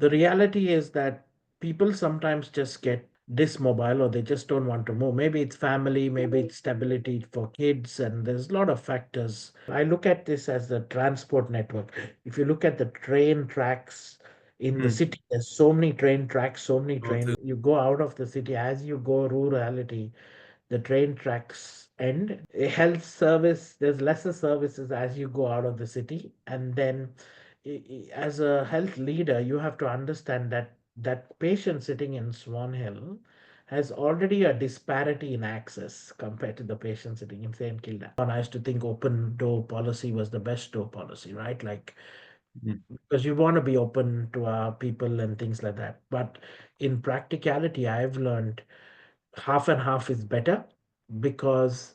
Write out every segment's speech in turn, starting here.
The reality is that people sometimes just get dismobile or they just don't want to move. Maybe it's family, maybe it's stability for kids, and there's a lot of factors. I look at this as the transport network. If you look at the train tracks in the Mm. city, there's so many train tracks, so many Sure trains. too. You go out of the city, as you go rurality, the train tracks end. A health service, there's lesser services as you go out of the city. And then as a health leader, you have to understand that that patient sitting in Swan Hill has already a disparity in access compared to the patient sitting in St. Kilda. And I used to think open door policy was the best door policy, right? Like, Mm. because you want to be open to our people and things like that. But in practicality, I've learned half and half is better, because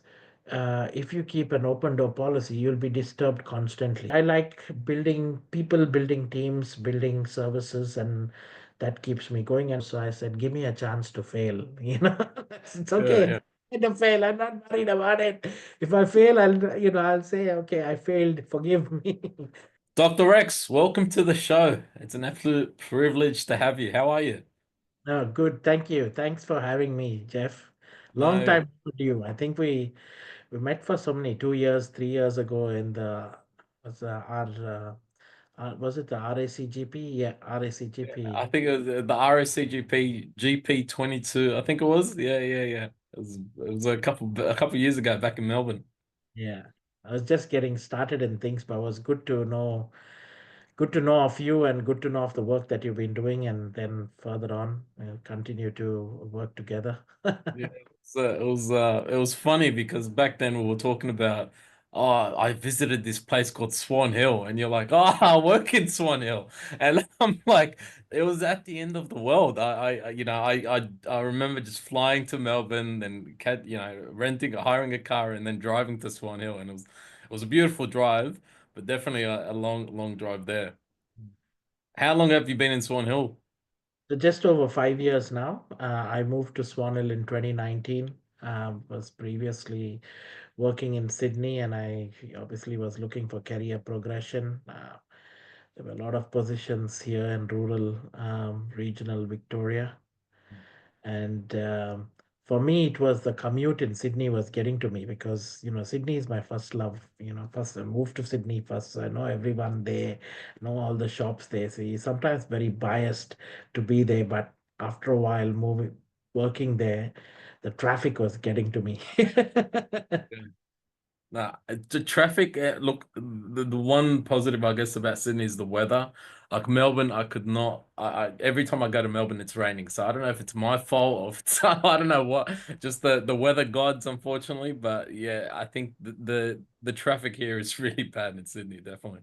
if you keep an open door policy, you'll be disturbed constantly. I like building people, building teams, building services, and that keeps me going. And so I said, give me a chance to fail. It's Yeah, okay yeah. to fail. I'm not worried about it. If I fail, I'll say, okay, I failed. Forgive me. Dr. Rex, welcome to the show. It's an absolute privilege to have you. How are you? No, good. Thank you. Thanks for having me, Jeff. Long No, time to you. I think we met for so many 2 years, 3 years ago in the was was it the RACGP? Yeah, I RACGP. think it was the RSCGP GP22. I think it was. Yeah, yeah, yeah. It was a couple years ago back in Melbourne. Yeah, I was just getting started in things, but it was good to know of you and good to know of the work that you've been doing, and then further on, we'll continue to work together. Yeah, it was funny because back then we were talking about, oh, I visited this place called Swan Hill, and you're like, oh, I work in Swan Hill, and I'm like, it was at the end of the world. I remember just flying to Melbourne and hiring a car, and then driving to Swan Hill, and it was a beautiful drive, but definitely a long, long drive there. How long have you been in Swan Hill? So just over 5 years now. I moved to Swanhill in 2019. Was previously working in Sydney, and I obviously was looking for career progression. There were a lot of positions here in rural, regional Victoria, and for me, it was the commute in Sydney was getting to me, because Sydney is my first love. First I moved to Sydney first, so I know everyone there, know all the shops there. See, sometimes very biased to be there, but after a while, moving working there, the traffic was getting to me. Nah, the traffic, look, the one positive I guess about Sydney is the weather. Like Melbourne, I could not, every time I go to Melbourne, it's raining. So I don't know if it's my fault or if it's, I don't know what, just the weather gods, unfortunately. But yeah, I think the traffic here is really bad in Sydney, definitely.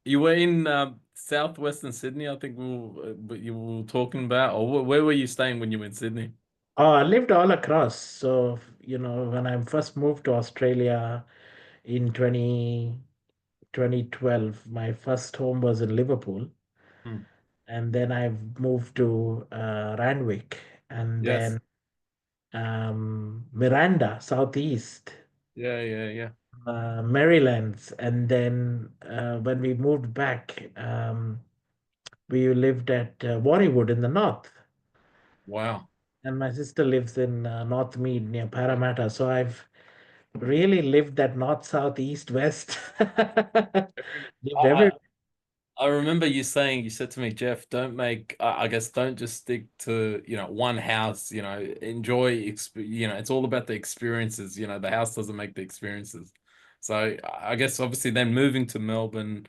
You were in southwestern Sydney, I think you were talking about, or where were you staying when you were in Sydney? Oh, I lived all across. So, when I first moved to Australia in 2012, my first home was in Liverpool. Hmm. And then I moved to Randwick, and Yes. then Miranda, Southeast, Yeah, yeah, yeah. Marylands. And then when we moved back, we lived at Warriewood in the north. Wow. And my sister lives in Northmead near Parramatta. So I've really lived that north, south, east, west. Lived every. I, I remember you said to me, Jeff, don't make, I guess, don't just stick to, one house, enjoy, it's all about the experiences, the house doesn't make the experiences. So I guess obviously then moving to Melbourne,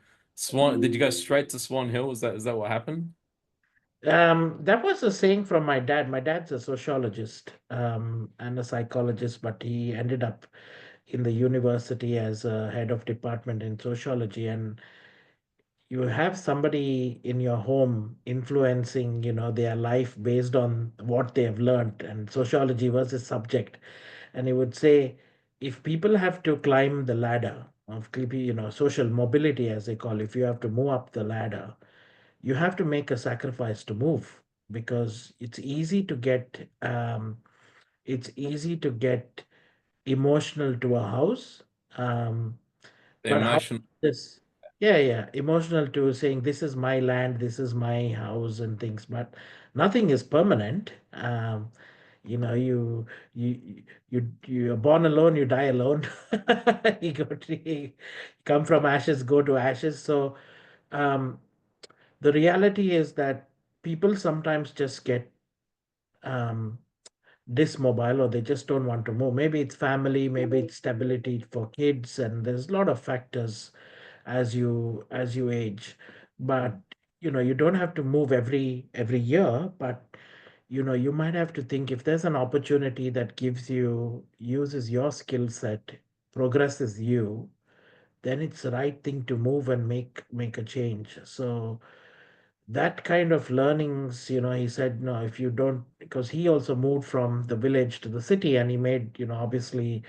did you go straight to Swan Hill? Is that what happened? That was a saying from my dad. My dad's a sociologist and a psychologist, but he ended up in the university as a head of department in sociology. And you have somebody in your home influencing, their life based on what they have learned. And sociology was his subject. And he would say, if people have to climb the ladder of, social mobility, as they call it, if you have to move up the ladder, you have to make a sacrifice to move, because it's easy to get emotional to a house, The but how emotion. this yeah, emotional too, saying this is my land, this is my house and things, but nothing is permanent. You know, you are born alone, you die alone. You come from ashes, go to ashes. So um, the reality is that people sometimes just get um, dismobile, or they just don't want to move. Maybe it's family, maybe it's stability for kids, and there's a lot of factors as you age. But you don't have to move every year, but you might have to think, if there's an opportunity that uses your skill set, progresses you, then it's the right thing to move and make a change. So that kind of learnings, he said, no, if you don't, because he also moved from the village to the city, and he made, obviously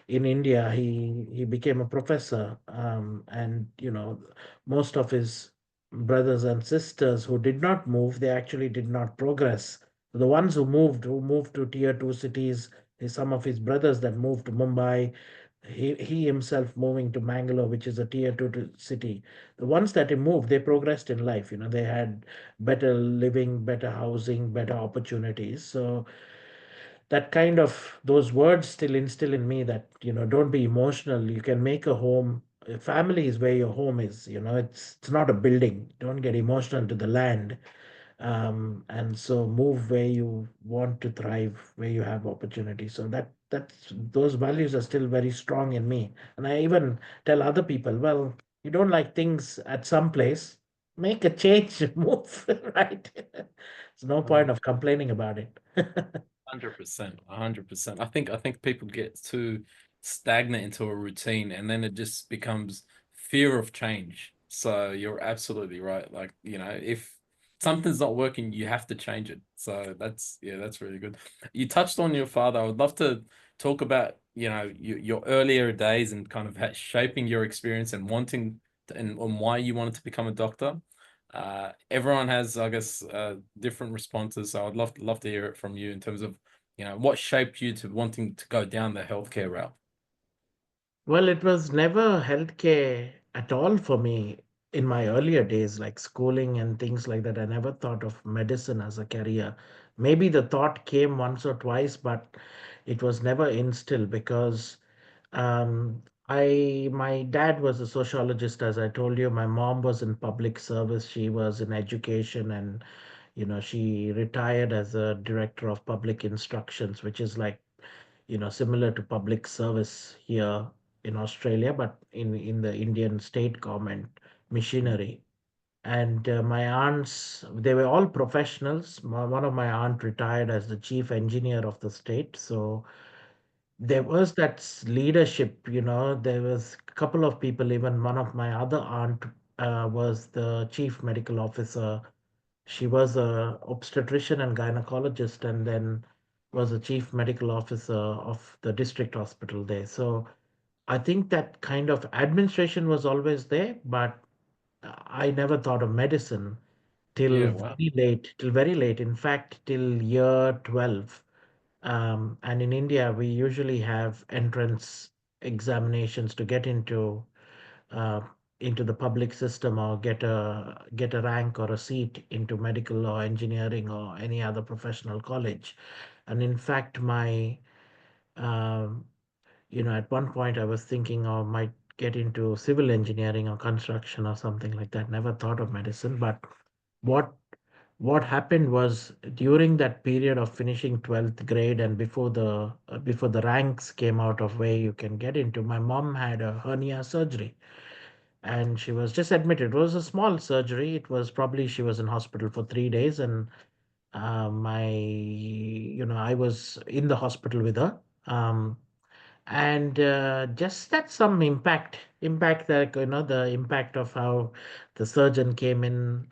in India, he became a professor, and most of his brothers and sisters who did not move, they actually did not progress. The ones who moved to tier two cities, some of his brothers that moved to Mumbai, he himself moving to Mangalore, which is a tier two city. The ones that he moved, they progressed in life. They had better living, better housing, better opportunities. So that kind of those words still instill in me that don't be emotional. You can make a home. A family is where your home is. It's not a building. Don't get emotional to the land. And so move where you want to thrive, where you have opportunity. So that's those values are still very strong in me. And I even tell other people, well, you don't like things at some place, make a change, move, right? There's no point of complaining about it. 100%, 100%. I think people get too stagnant into a routine and then it just becomes fear of change. So you're absolutely right. Like, if something's not working, you have to change it. So that's really good. You touched on your father. I would love to talk about, your earlier days and kind of shaping your experience and wanting to, and why you wanted to become a doctor. Everyone has, I guess, different responses. So I'd love to hear it from you in terms of, what shaped you to wanting to go down the healthcare route. Well, it was never healthcare at all for me in my earlier days, like schooling and things like that. I never thought of medicine as a career. Maybe the thought came once or twice, but it was never instilled because my dad was a sociologist, as I told you. My mom was in public service. She was in education, and she retired as a director of public instructions, which is like similar to public service here in Australia, but in the Indian state government machinery. And my aunts, they were all professionals. One of my aunt retired as the chief engineer of the state. So there was that leadership. There was a couple of people. Even one of my other aunt was the chief medical officer. She was a obstetrician and gynecologist, and then was a chief medical officer of the district hospital there. So I think that kind of administration was always there, but I never thought of medicine till Yeah, wow. very late, till very late. In fact, till year 12. And in India, we usually have entrance examinations to get uh, into the public system, or get a rank or a seat into medical or engineering or any other professional college. And in fact, my um, at one point I was thinking I might get into civil engineering or construction or something like that. Never thought of medicine. But what what happened was, during that period of finishing 12th grade and before the ranks came out of where you can get into, my mom had a hernia surgery, and she was just admitted. It was a small surgery. It was probably, she was in hospital for 3 days, and I was in the hospital with her. And just that some impact, that the impact of how the surgeon came in,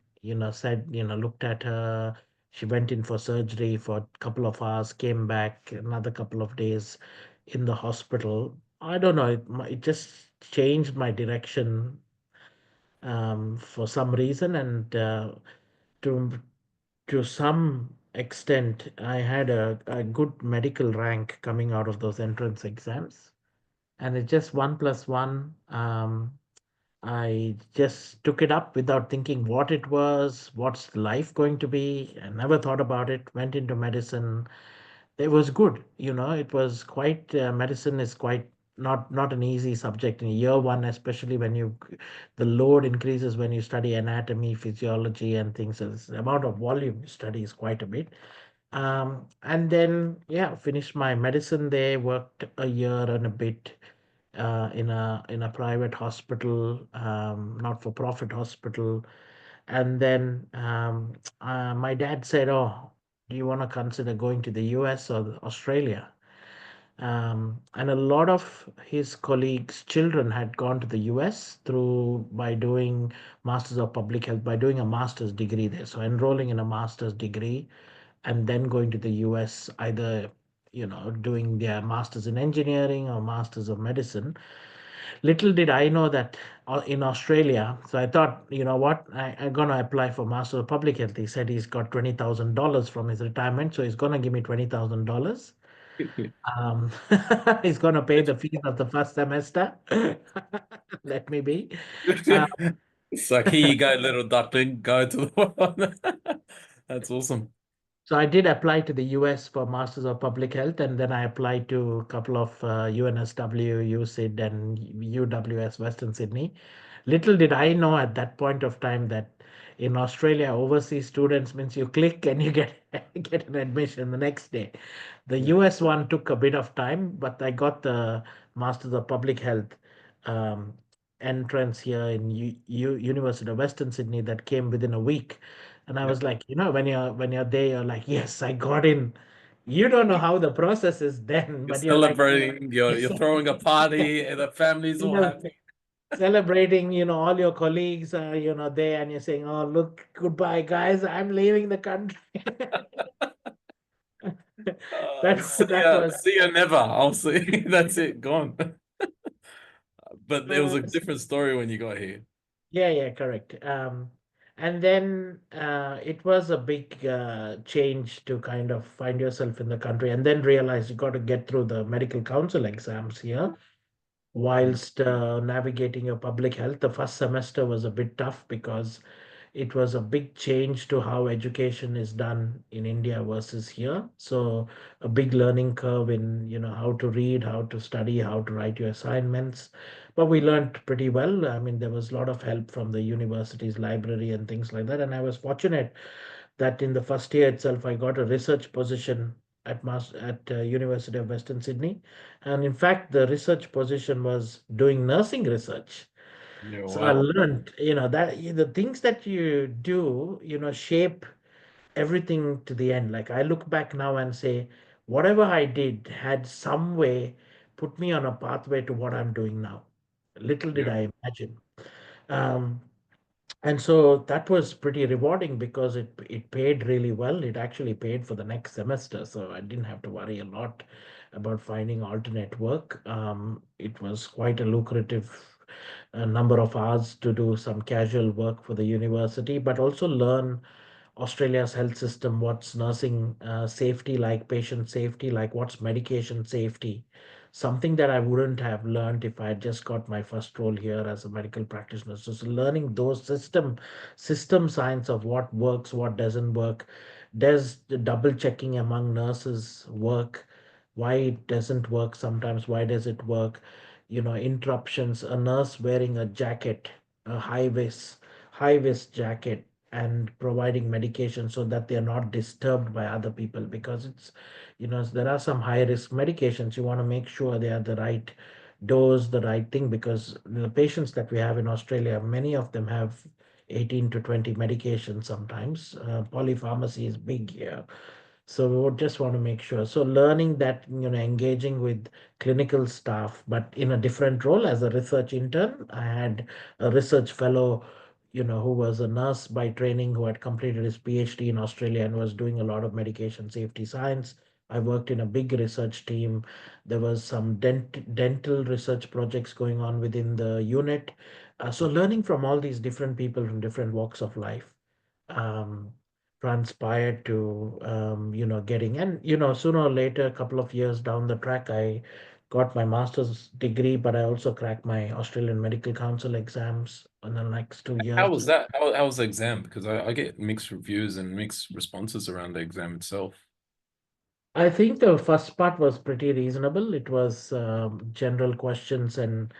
said, looked at her. She went in for surgery for a couple of hours, came back another couple of days in the hospital. I don't know, it just changed my direction for some reason. And to to some extent, I had a good medical rank coming out of those entrance exams, and it's just one plus one. I just took it up without thinking what it was, what's life going to be. I never thought about it. Went into medicine. It was good, it was quite medicine is quite not an easy subject in year one, especially when the load increases when you study anatomy, physiology, and things. So the amount of volume you study is quite a bit. And then, yeah, finished my medicine there, worked a year and a bit in a private hospital, not for profit hospital. And then my dad said, "Oh, do you want to consider going to the US or Australia?" And a lot of his colleagues' children had gone to the US through by doing Masters of Public Health, by doing a master's degree there. So enrolling in a master's degree and then going to the US, either doing their masters in engineering or masters of medicine. Little did I know that in Australia, so I thought, you know what, I'm going to apply for Master of Public Health. He said he's got $20,000 from his retirement, so he's going to give me $20,000. Um, he's going to pay the fees of the first semester. Let me be. Uh, It's like, here you go, little duckling, go to the one. That's awesome. So I did apply to the US for Masters of Public Health, and then I applied to a couple of UNSW, USID, and UWS Western Sydney. Little did I know at that point of time that in Australia, overseas students means you click and you get get an admission the next day. The Yeah, US one took a bit of time, but I got the Masters of Public Health um, entrance here in University of Western Sydney that came within a week. And I yeah. was like, when you're there, you're like, yes, I got in. You don't know how the process is then, You're but you're like, celebrating, you're throwing a party, and the family's you all know, happy. celebrating, all your colleagues are, there, and you're saying, oh, look, goodbye, guys, I'm leaving the country. That was, See ya never. I'll see. That's it, gone. But it was uh, a different story when you got here. yeah, yeah, correct. And then it was a big change to kind of find yourself in the country and then realize you got to get through the medical council exams here whilst navigating your public health. The first semester was a bit tough because it was a big change to how education is done in India versus here. So a big learning curve in, how to read, how to study, how to write your assignments. But we learned pretty well. I mean, there was a lot of help from the university's library and things like that. And I was fortunate that in the first year itself, I got a research position at University of Western Sydney. And in fact, the research position was doing nursing research. Yeah, So I wow. learned, that the things that you do, shape everything to the end. Like I look back now and say, whatever I did had some way put me on a pathway to what I'm doing now. Little did Yeah, I imagine. Um, and so that was pretty rewarding because it paid really well. It actually paid for the next semester, so I didn't have to worry a lot about finding alternate work. It was quite a lucrative number of hours to do some casual work for the university, but also learn Australia's health system, what's nursing safety like, patient safety like, what's medication safety. Something that I wouldn't have learned if I had just got my first role here as a medical practitioner. So learning those system science of what works, what doesn't work, does the double checking among nurses work, why it doesn't work sometimes, why does it work, interruptions, a nurse wearing a jacket, a high vis jacket and providing medication so that they're not disturbed by other people because there are some high risk medications. You want to make sure they are the right dose, the right thing, because the patients that we have in Australia, many of them have 18 to 20 medications sometimes. Polypharmacy is big here. So we would just want to make sure. So learning that, engaging with clinical staff, but in a different role as a research intern. I had a research fellow, who was a nurse by training, who had completed his PhD in Australia and was doing a lot of medication safety science. I worked in a big research team. There was some dental research projects going on within the unit. So learning from all these different people from different walks of life. Um, Transpired to getting, and sooner or later, a couple of years down the track, I got my master's degree, but I also cracked my Australian Medical Council exams in the next 2 years. How was that? How was the exam? Because I get mixed reviews and mixed responses around the exam itself. I think the first part was pretty reasonable. It was general questions, and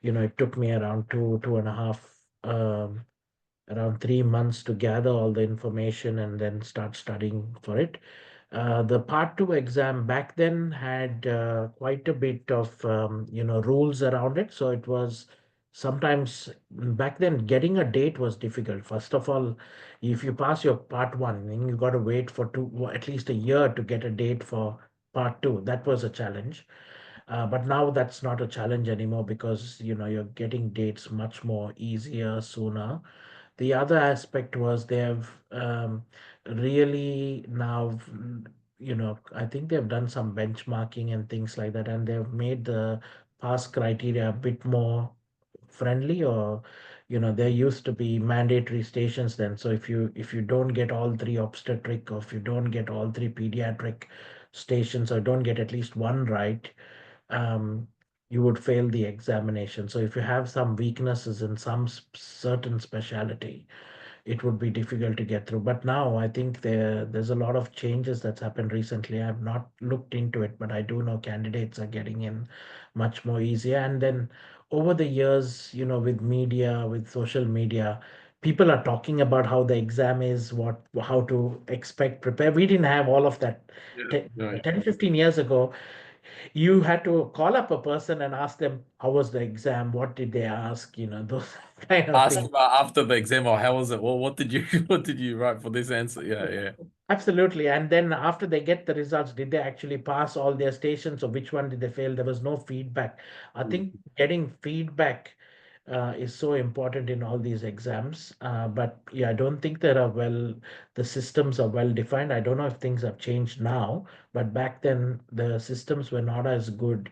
it took me around two and a half, around 3 months to gather all the information and then start studying for it. The part two exam back then had quite a bit of rules around it. So it was sometimes back then getting a date was difficult. First of all, if you pass your part one, then you got to wait for at least a year to get a date for part two. That was a challenge. But now that's not a challenge anymore because you're getting dates much more easier, sooner. The other aspect was they have really now, I think they've done some benchmarking and things like that, and they've made the pass criteria a bit more friendly. Or there used to be mandatory stations then, so if you don't get all three obstetric, or if you don't get all three pediatric stations, or don't get at least one right, um, you would fail the examination. So if you have some weaknesses in some certain specialty, it would be difficult to get through. But now I think there's a lot of changes that's happened recently. I've not looked into it, but I do know candidates are getting in much more easier. And then over the years, with media, with social media, people are talking about how the exam is, how to expect, prepare. We didn't have all of that. Yeah. 10, Right. 10 15 years ago, you had to call up a person and ask them how was the exam, what did they ask, those kind of Ask things. about after the exam, or how was it? Well, what did you what did you write for this answer? Yeah, yeah. Absolutely. And then after they get the results, did they actually pass all their stations, or which one did they fail? There was no feedback. I think Mm. getting feedback is so important in all these exams. But yeah, I don't think the systems are well defined. I don't know if things have changed now, but back then the systems were not as good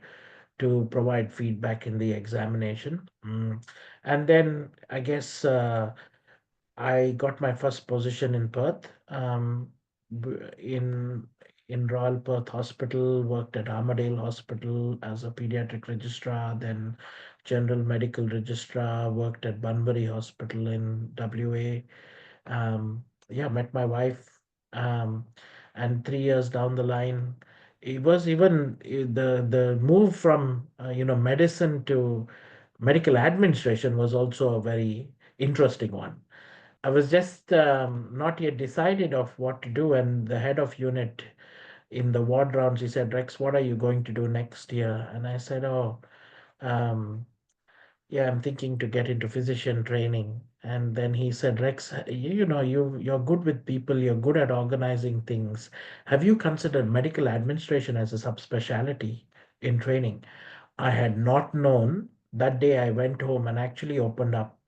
to provide feedback in the examination. And then I guess I got my first position in Perth, in Royal Perth Hospital, worked at Armadale Hospital as a pediatric registrar, then general medical registrar, worked at Bunbury Hospital in WA. Yeah, met my wife, um, and 3 years down the line, it was even the move from medicine to medical administration was also a very interesting one. I was just not yet decided of what to do, and the head of unit in the ward rounds, he said, "Rex, what are you going to do next year?" And I said, "Oh, um, yeah, I'm thinking to get into physician training." And then he said, "Rex, you're good with people, you're good at organizing things. Have you considered medical administration as a subspecialty in training?" I had not known. That day I went home and actually opened up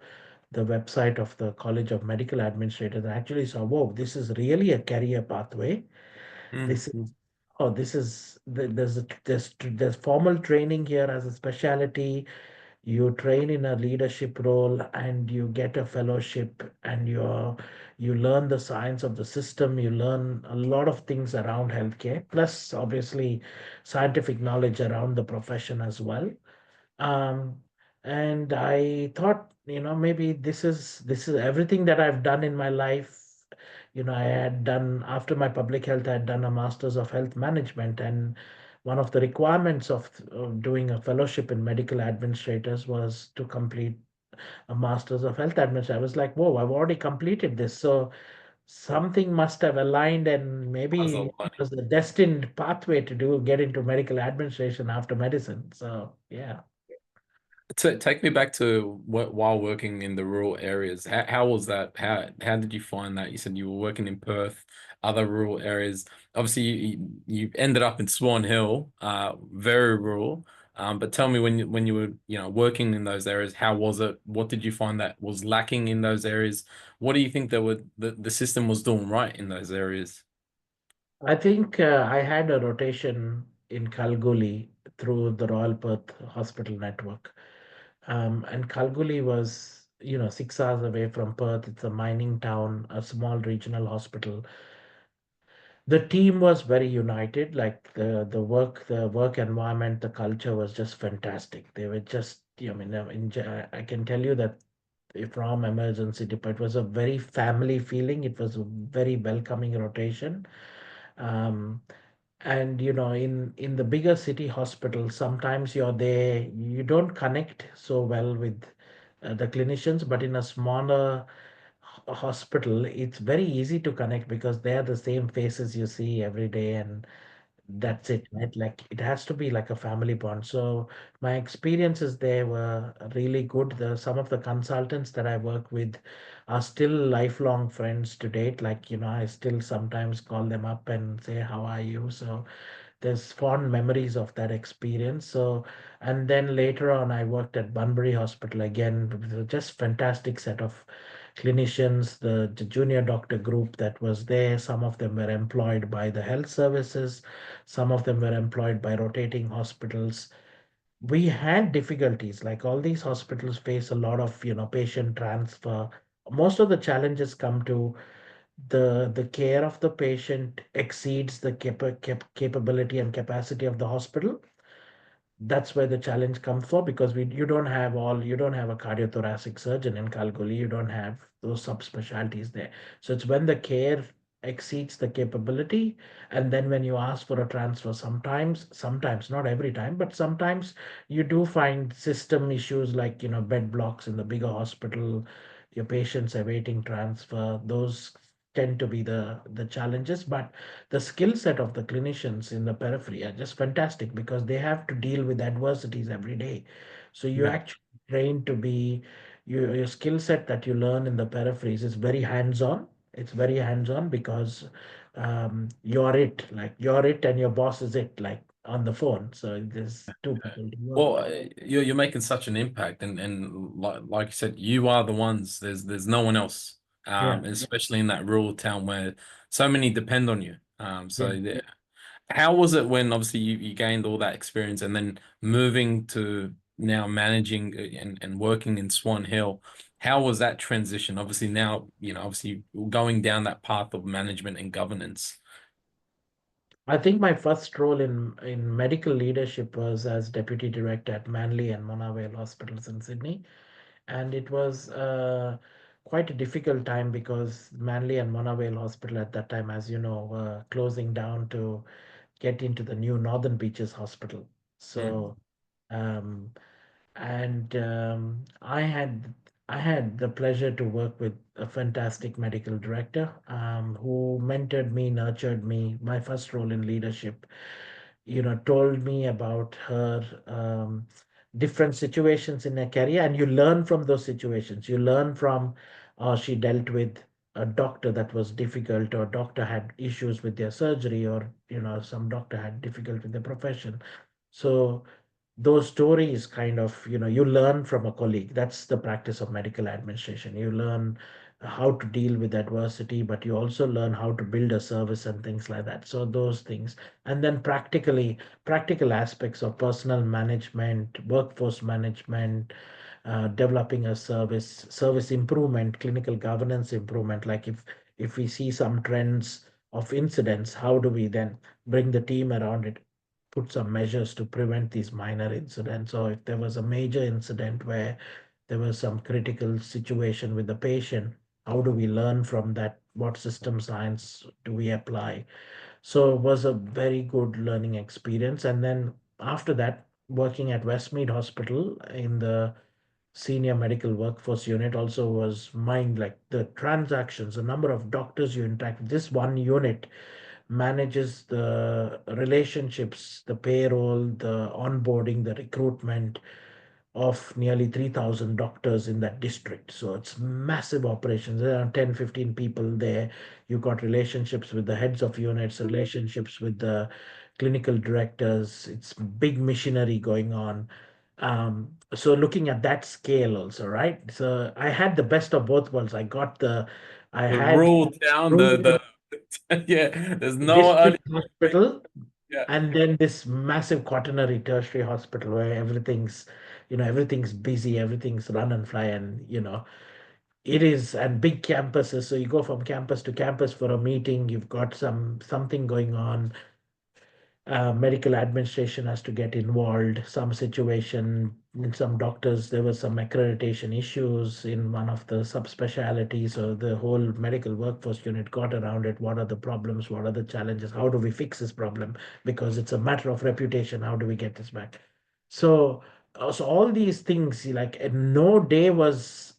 the website of the College of Medical Administrators and actually saw, whoa, this is really a career pathway. Mm, This is, mm. oh, this is, there's formal training here as a specialty. You train in a leadership role and you get a fellowship, and you learn the science of the system. You learn a lot of things around healthcare, plus obviously scientific knowledge around the profession as well. um, and I thought, maybe this is everything that I've done in my life. I had done, after my public health, I had done a master's of health management, and one of the requirements of doing a fellowship in medical administrators was to complete a master's of health administration. I was like, whoa, I've already completed this, so something must have aligned, and That's maybe a it lot. was the destined pathway to get into medical administration after medicine. So yeah. Take me back to while working in the rural areas. How was that? How did you find that? You said you were working in Perth, other rural areas. Obviously, you ended up in Swan Hill, very rural. But tell me when you were working in those areas, how was it? What did you find that was lacking in those areas? What do you think the system was doing right in those areas? I think I had a rotation in Kalgoorlie through the Royal Perth Hospital network. And Kalgoorlie was, 6 hours away from Perth. It's a mining town, a small regional hospital. The team was very united. Like the work environment, the culture was just fantastic. They were just, I mean, I can tell you that from emergency department, it was a very family feeling. It was a very welcoming rotation. Um, and in the bigger city hospitals, sometimes you're there, you don't connect so well with the clinicians, but in a smaller hospital, it's very easy to connect because they are the same faces you see every day, and that's it, right? Like it has to be like a family bond. So my experiences there were really good. Some of the consultants that I work with are still lifelong friends to date. Like, I still sometimes call them up and say, how are you? So there's fond memories of that experience. So, and then later on, I worked at Bunbury Hospital again. It was just fantastic set of clinicians, the junior doctor group that was there. Some of them were employed by the health services, some of them were employed by rotating hospitals. We had difficulties, like all these hospitals face a lot of, patient transfer. Most of the challenges come to the care of the patient exceeds the capability and capacity of the hospital. That's where the challenge comes for, because you don't have a cardiothoracic surgeon in Kalgoorlie, you don't have those subspecialties there. So it's when the care exceeds the capability, and then when you ask for a transfer, sometimes not every time, but sometimes you do find system issues, like bed blocks in the bigger hospital, your patients awaiting transfer. Those tend to be the challenges, but the skill set of the clinicians in the periphery are just fantastic because they have to deal with adversities every day. So you Yeah. actually train to be your skill set that you learn in the peripheries is very hands-on. It's very hands-on because you're it and your boss is it, like on the phone. So there's two people to work Well, with. you're making such an impact, and like you said, you are the ones. There's no one else, Yeah, especially in that rural town where so many depend on you. So yeah. yeah. How was it when obviously you gained all that experience and then moving to now managing and working in Swan Hill? How was that transition? Obviously now, obviously going down that path of management and governance. I think my first role in medical leadership was as deputy director at Manly and Monavale hospitals in Sydney. And it was quite a difficult time because Manly and Monavale Hospital at that time, as you know, were closing down to get into the new Northern Beaches Hospital. Mm. So, um, and I had the pleasure to work with a fantastic medical director who mentored me, nurtured me. My first role in leadership, told me about her different situations in her career, and you learn from those situations. You learn from she dealt with a doctor that was difficult, or doctor had issues with their surgery, or some doctor had difficult with their profession. So those stories kind of, you learn from a colleague. That's the practice of medical administration. You learn how to deal with adversity, but you also learn how to build a service and things like that. So those things. And then practical aspects of personal management, workforce management, developing a service improvement, clinical governance improvement. Like if we see some trends of incidents, how do we then bring the team around it, put some measures to prevent these minor incidents? Or if there was a major incident where there was some critical situation with the patient, how do we learn from that? What system science do we apply? So it was a very good learning experience. And then after that, working at Westmead Hospital in the senior medical workforce unit also was mind, like the transactions, the number of doctors you interact with. This one unit manages the relationships, the payroll, the onboarding, the recruitment of nearly 3,000 doctors in that district. So it's massive operations. There are 10, 15 people there. You've got relationships with the heads of units, relationships with the clinical directors. It's big machinery going on. So looking at that scale also, right? So I had the best of both worlds. I The had rural town, rural yeah, there's no other, district hospital, yeah. and then this massive quaternary tertiary hospital where everything's busy, everything's run and fly, and It is, and big campuses. So you go from campus to campus for a meeting. You've got something going on. Medical administration has to get involved. Some situation in some doctors, there was some accreditation issues in one of the subspecialties. So the whole medical workforce unit got around it. What are the problems? What are the challenges? How do we fix this problem? Because it's a matter of reputation. How do we get this back? So, so all these things, like no day was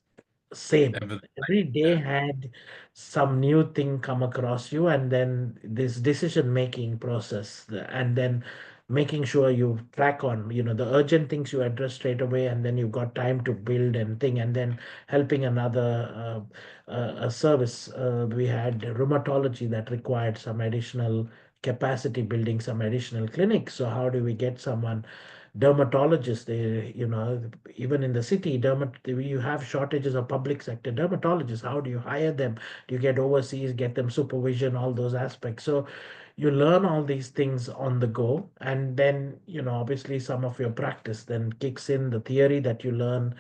same. Ever- Every day Yeah. had some new thing come across you, and then this decision making process, and then making sure you track on, the urgent things you address straight away, and then you've got time to build and thing, and then helping another a service. We had rheumatology that required some additional capacity building, some additional clinics. So how do we get someone dermatologists? They, even in the city, you have shortages of public sector dermatologists. How do you hire them? Do you get overseas, get them supervision, all those aspects? So you learn all these things on the go, and then, obviously some of your practice then kicks in, the theory that you learn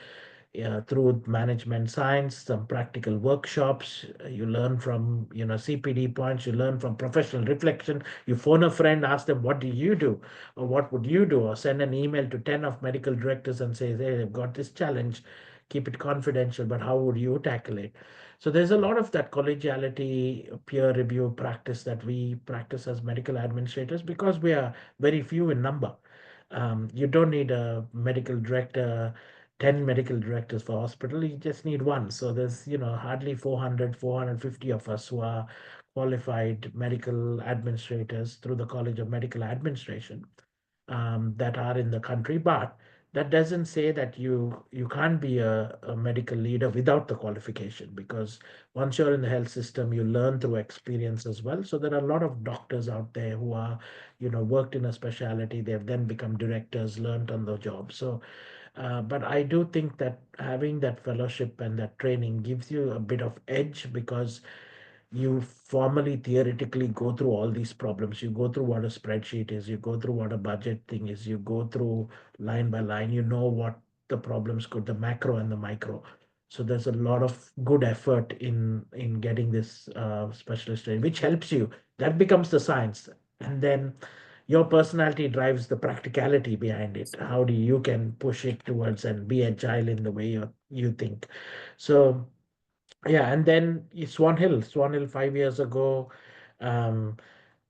through management science, some practical workshops. You learn from, CPD points, you learn from professional reflection. You phone a friend, ask them, what do you do? Or what would you do? Or send an email to 10 of medical directors and say, hey, they've got this challenge. Keep it confidential, but how would you tackle it? So there's a lot of that collegiality, peer review practice that we practice as medical administrators because we are very few in number. You don't need a medical director, 10 medical directors for hospital. You just need one. So there's, hardly 400, 450 of us who are qualified medical administrators through the College of Medical Administration, that are in the country. But that doesn't say that you can't be a medical leader without the qualification, because once you're in the health system, you learn through experience as well. So there are a lot of doctors out there who are, worked in a specialty. They've then become directors, learned on the job. So but I do think that having that fellowship and that training gives you a bit of edge, because you formally theoretically go through all these problems. You go through what a spreadsheet is, you go through what a budget thing is, you go through line by line, you know what the problems could, the macro and the micro. So there's a lot of good effort in getting this specialist training, which helps you. That becomes the science. And then your personality drives the practicality behind it. How do you can push it towards and be agile in the way you think. So yeah, and then Swan Hill 5 years ago, um,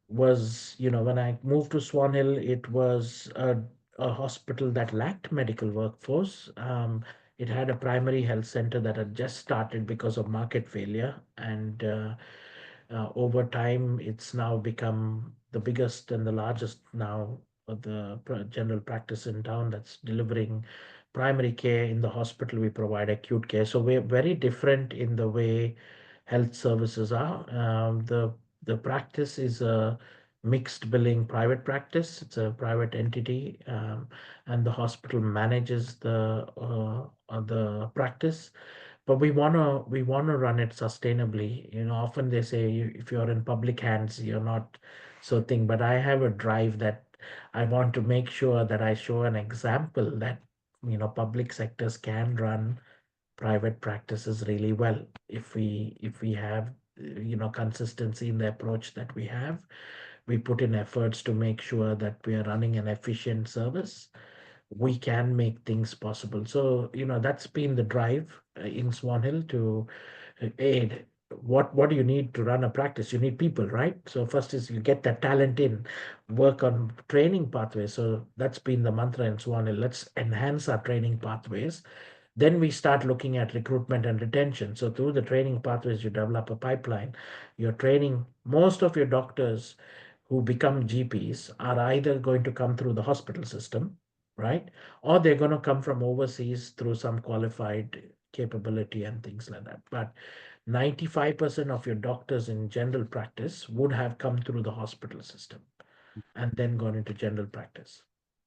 was, when I moved to Swan Hill, it was a hospital that lacked medical workforce. It had a primary health center that had just started because of market failure, and over time, it's now become the biggest and the largest now of the general practice in town that's delivering primary care. In the hospital, we provide acute care. So we're very different in the way health services are. The practice is a mixed billing private practice. It's a private entity, and the hospital manages the practice, but we want to run it sustainably. Often they say, if you're in public hands, you're not so thing. But I have a drive that I want to make sure that I show an example that, public sectors can run private practices really well if we have, consistency in the approach that we have. We put in efforts to make sure that we are running an efficient service. We can make things possible. So, that's been the drive in Swan Hill to aid. What do you need to run a practice? You need people, right? So first is you get that talent in, work on training pathways. So that's been the mantra in Swan Hill. Let's enhance our training pathways. Then we start looking at recruitment and retention. So through the training pathways, you develop a pipeline. You're training most of your doctors who become GPs are either going to come through the hospital system, right? Or they're going to come from overseas through some qualified capability and things like that. But 95% of your doctors in general practice would have come through the hospital system and then gone into general practice.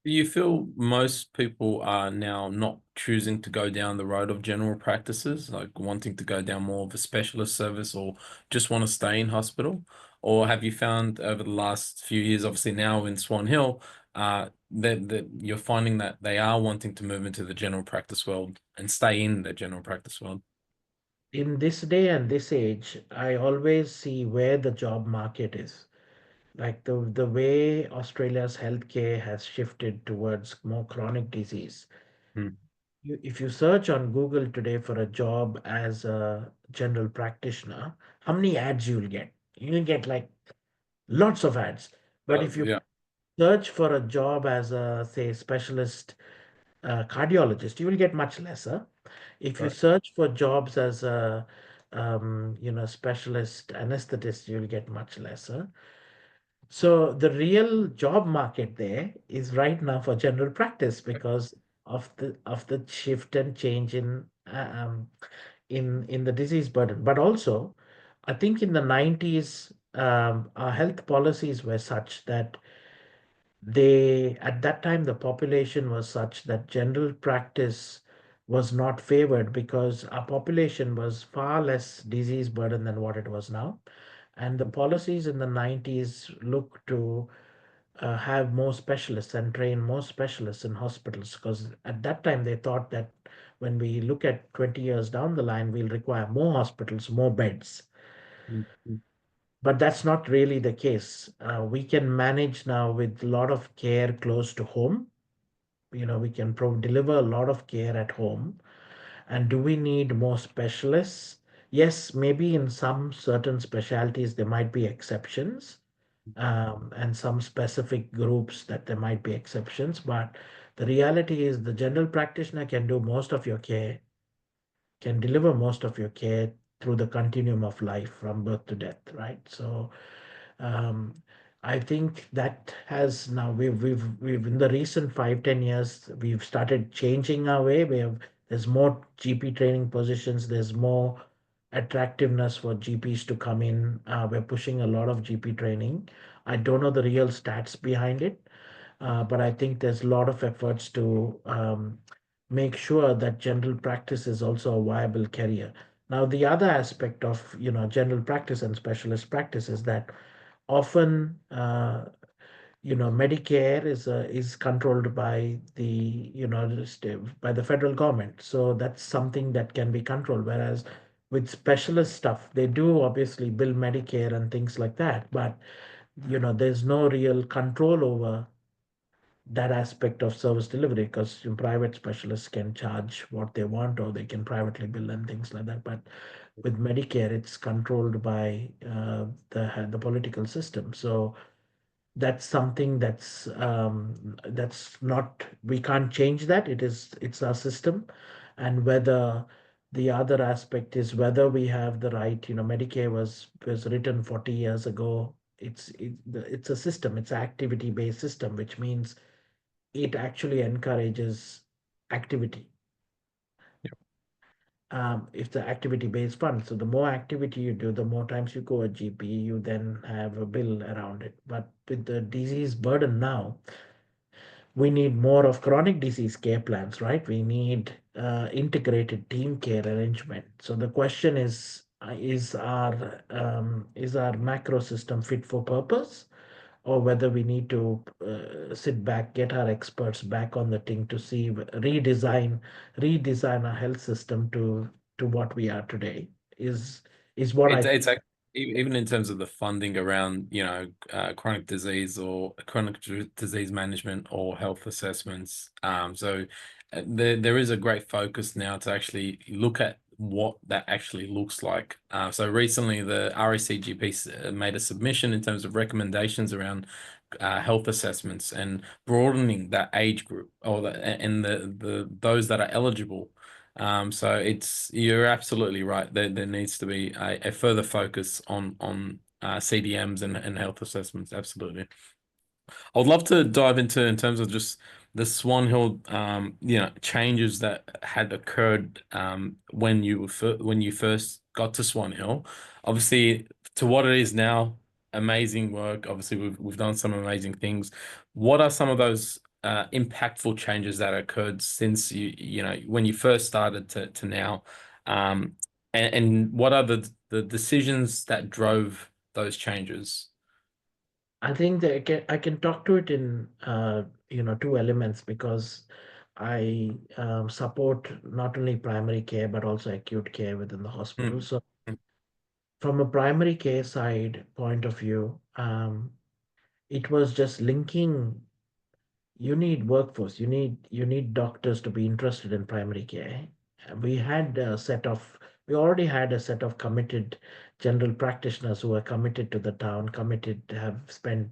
Do you feel most people are now not choosing to go down the road of general practices, like wanting to go down more of a specialist service or just want to stay in hospital? Or have you found over the last few years, obviously now in Swan Hill, that you're finding that they are wanting to move into the general practice world and stay in the general practice world? in this day and this age, I always see where the job market is. Like the way Australia's healthcare has shifted towards more chronic disease. Mm. If you search on Google today for a job as a general practitioner, how many ads you'll get? You'll get like lots of ads. But if you Yeah, search for a job as a, say, specialist cardiologist, you will get much lesser. If you right. search for jobs as a specialist anesthetist, you'll get much lesser. So the real job market there is right now for general practice because of the shift and change in the disease burden. But also, I think in the 90s, our health policies were such that they at that time the population was such that general practice was not favored because our population was far less disease burden than what it was now, and the policies in the 90s look to have more specialists and train more specialists in hospitals because at that time they thought that when we look at 20 years down the line we'll require more hospitals, more beds. Mm, mm, But that's not really the case. We can manage now with a lot of care close to home. We can deliver a lot of care at home. And do we need more specialists? Yes, maybe in some certain specialties there might be exceptions, and some specific groups that there might be exceptions. But the reality is the general practitioner can do most of your care, can deliver most of your care through the continuum of life from birth to death, right? So um, I think that has now we've in the recent 5-10 years we've started changing our way. There's more GP training positions. There's more attractiveness for GPs to come in. We're pushing a lot of GP training. I don't know the real stats behind it, but I think there's a lot of efforts to make sure that general practice is also a viable career. Now, the other aspect of general practice and specialist practice is that often Medicare is controlled by by the federal government, so that's something that can be controlled, whereas with specialist stuff they do obviously bill Medicare and things like that, but there's no real control over that aspect of service delivery because private specialists can charge what they want or they can privately bill and things like that, but with Medicare it's controlled by the political system. So that's something that's not, we can't change that. It's our system. And whether the other aspect is whether we have the right, Medicare was written 40 years ago. It's a system, it's an activity based system, which means it actually encourages activity. If the activity based fund, so the more activity you do, the more times you go a GP, you then have a bill around it. But with the disease burden now, we need more of chronic disease care plans, right? We need integrated team care arrangement. So the question is our macro system fit for purpose, or whether we need to sit back, get our experts back on the thing to see redesign our health system to what we are today is what I it's like even in terms of the funding around, chronic disease or disease management or health assessments. So there is a great focus now to actually look at what that actually looks like. So recently, the RACGP made a submission in terms of recommendations around health assessments and broadening that age group or and the those that are eligible. So you're absolutely right. There needs to be a further focus on CDMs and health assessments. Absolutely. I would love to dive into in terms of just the Swan Hill, changes that had occurred when when you first got to Swan Hill. Obviously, to what it is now, amazing work. Obviously, we've done some amazing things. What are some of those impactful changes that occurred since when you first started to now? And what are the decisions that drove those changes? think that I can talk to it in two elements because I support not only primary care but also acute care within the hospital. Mm. So Mm. from a primary care side point of view, it was just linking. You need workforce. You need doctors to be interested in primary care. We had a set of we already had a set of committed general practitioners who were committed to the town, committed to have spent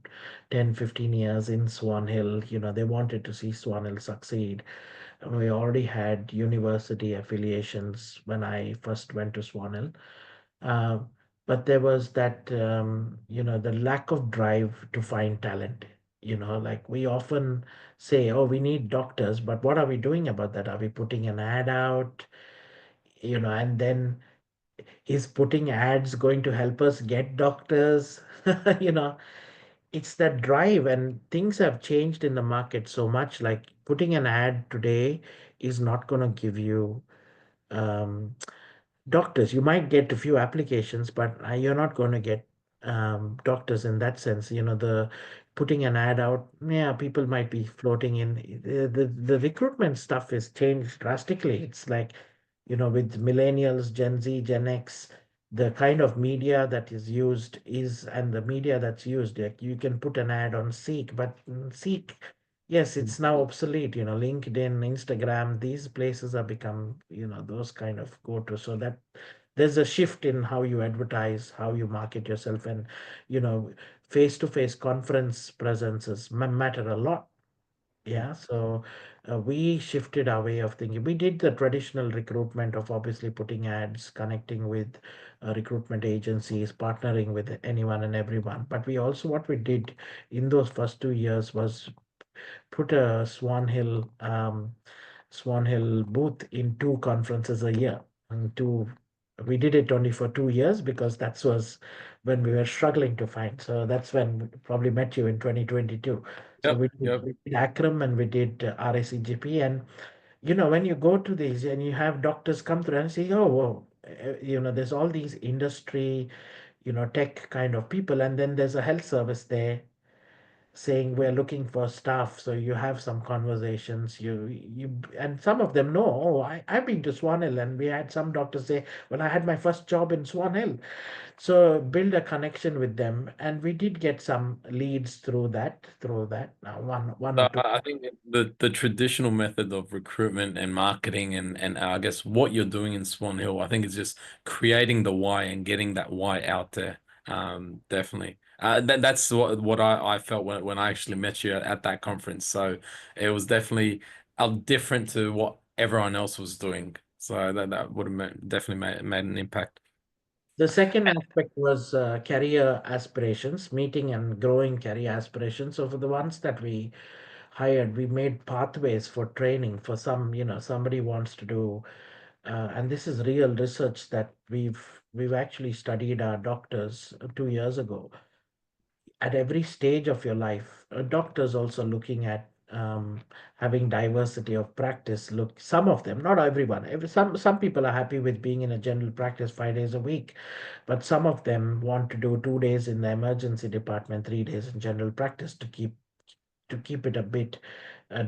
10, 15 years in Swan Hill. They wanted to see Swan Hill succeed. We already had university affiliations when I first went to Swan Hill. Uh, but there was that, the lack of drive to find talent. Like we often say, oh, we need doctors, but what are we doing about that? Are we putting an ad out? And then is putting ads going to help us get doctors? you know, it's that drive, and things have changed in the market so much. Like putting an ad today is not going to give you um, doctors. You might get a few applications, but you're not going to get doctors in that sense. The putting an ad out, yeah, people might be floating in. The recruitment stuff has changed drastically. It's like, with millennials, Gen Z, Gen X, the kind of media that is used is, and the media that's used, like you can put an ad on Seek, but Seek, yes, Mm. it's now obsolete. LinkedIn, Instagram, these places have become, those kind of go-to. So that there's a shift in how you advertise, how you market yourself, and, you know, face-to-face conference presences matter a lot. Mm. Yeah. So we shifted our way of thinking. We did the traditional recruitment of obviously putting ads, connecting with recruitment agencies, partnering with anyone and everyone. But we also, what we did in those first 2 years was put a Swan Hill booth in two conferences a year. And we did it only for 2 years because that was when we were struggling to find. So that's when we probably met you in 2022. So Yep. we did Akram and we did RACGP. And, when you go to these and you have doctors come through and say, oh, whoa, there's all these industry, tech kind of people. And then there's a health service there saying we're looking for staff. So you have some conversations, and some of them know, oh, I've been to Swan Hill, and we had some doctors say, well, I had my first job in Swan Hill. So build a connection with them, and we did get some leads through that. Now one or So two. I think the traditional method of recruitment and marketing and I guess what you're doing in Swan Hill, I think is just creating the why and getting that why out there. Definitely. That's what I felt when I actually met you at that conference. So it was definitely different to what everyone else was doing. So that would have definitely made an impact. The second aspect was career aspirations, meeting and growing career aspirations. So for the ones that we hired, we made pathways for training. For some, somebody wants to do, and this is real research that we've actually studied our doctors 2 years ago. At every stage of your life, doctors also looking at having diversity of practice. Look, some of them, not everyone. Some people are happy with being in a general practice 5 days a week, but some of them want to do 2 days in the emergency department, 3 days in general practice to keep it a bit